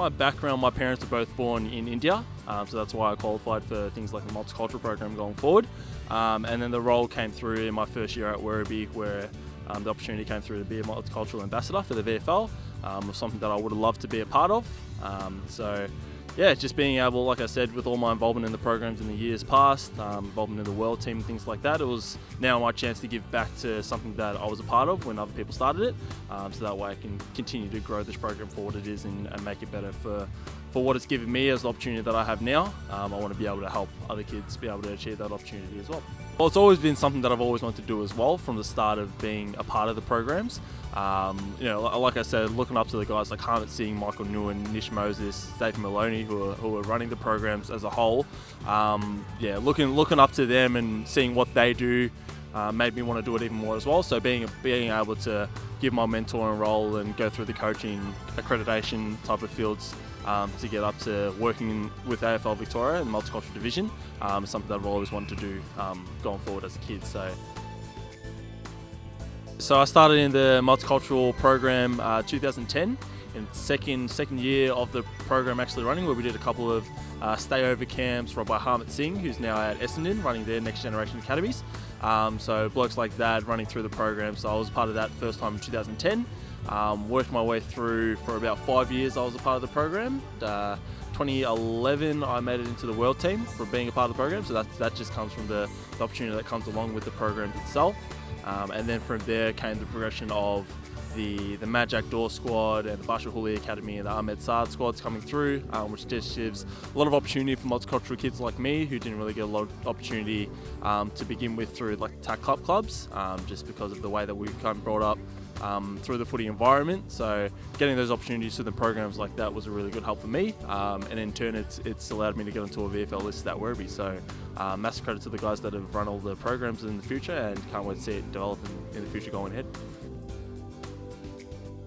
my background, my parents are both born in India, so that's why I qualified for things like the multicultural program going forward. And then the role came through in my first year at Werribee, where the opportunity came through to be a multicultural ambassador for the VFL. Was something that I would have loved to be a part of. So yeah, just being able, like I said, with all my involvement in the programs in the years past, involvement in the world team, things like that, it was now my chance to give back to something that I was a part of when other people started it, so that way I can continue to grow this program for what it is and make it better for what it's given me as the opportunity that I have now. I want to be able to help other kids be able to achieve that opportunity as well. Well, it's always been something that I've always wanted to do as well from the start of being a part of the programs. You know, like I said, looking up to the guys like Harmit Singh, Michael Nguyen, Nish Moses, Dave Maloney, who are running the programs as a whole. Yeah, looking up to them and seeing what they do made me want to do it even more as well. So being able to give my mentoring role and go through the coaching accreditation type of fields to get up to working with AFL Victoria and the multicultural division is something that I've always wanted to do going forward as a kid. So I started in the multicultural program 2010, in second year of the program actually running, where we did a couple of stay-over camps run by Harmit Singh, who's now at Essendon running their Next Generation Academies. So blokes like that running through the program. So I was part of that first time in 2010. Worked my way through for about 5 years. I was a part of the program. 2011 I made it into the world team for being a part of the program, so that just comes from the opportunity that comes along with the program itself. And then from there came the progression of the Majak Door squad and the Bashar Huli Academy and the Ahmed Saad squads coming through, which just gives a lot of opportunity for multicultural kids like me who didn't really get a lot of opportunity to begin with through like TAC clubs, just because of the way that we've kind of brought up through the footy environment. So getting those opportunities through the programs like that was a really good help for me, and in turn it's allowed me to get onto a VFL list at Werribee. So massive credit to the guys that have run all the programs in the future, and can't wait to see it develop in the future going ahead.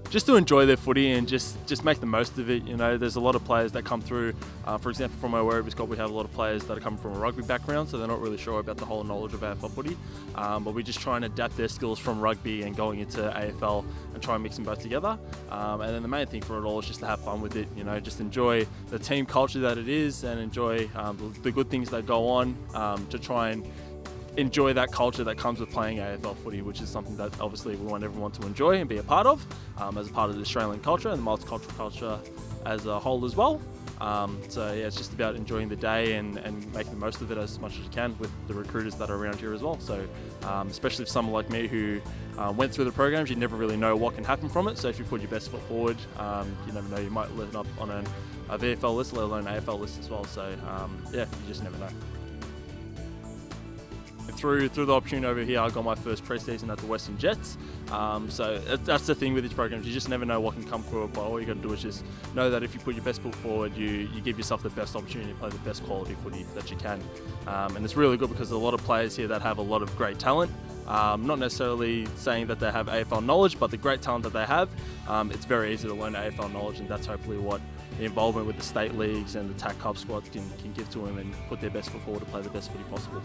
Just to enjoy their footy and just make the most of it. You know, there's a lot of players that come through. For example, from our Werribee squad, we have a lot of players that are coming from a rugby background, so they're not really sure about the whole knowledge of AFL footy. But we just try and adapt their skills from rugby and going into AFL and try and mix them both together. And then the main thing for it all is just to have fun with it. You know, just enjoy the team culture that it is, and enjoy the good things that go on, to try and enjoy that culture that comes with playing AFL footy, which is something that obviously we want everyone to enjoy and be a part of, as a part of the Australian culture and the multicultural culture as a whole as well. So yeah, it's just about enjoying the day and making the most of it as much as you can with the recruiters that are around here as well. So especially for someone like me who went through the programs, you never really know what can happen from it. So if you put your best foot forward, you never know, you might land up on a VFL list, let alone an AFL list as well. So yeah, you just never know. Through the opportunity over here, I got my first pre-season at the Western Jets. So that's the thing with these programs, you just never know what can come through it, but all you got to do is just know that if you put your best foot forward, you give yourself the best opportunity to play the best quality footy that you can. And it's really good because there's a lot of players here that have a lot of great talent. Not necessarily saying that they have AFL knowledge, but the great talent that they have, it's very easy to learn AFL knowledge, and that's hopefully what the involvement with the state leagues and the TAC Cup squad can give to them and put their best foot forward to play the best footy possible.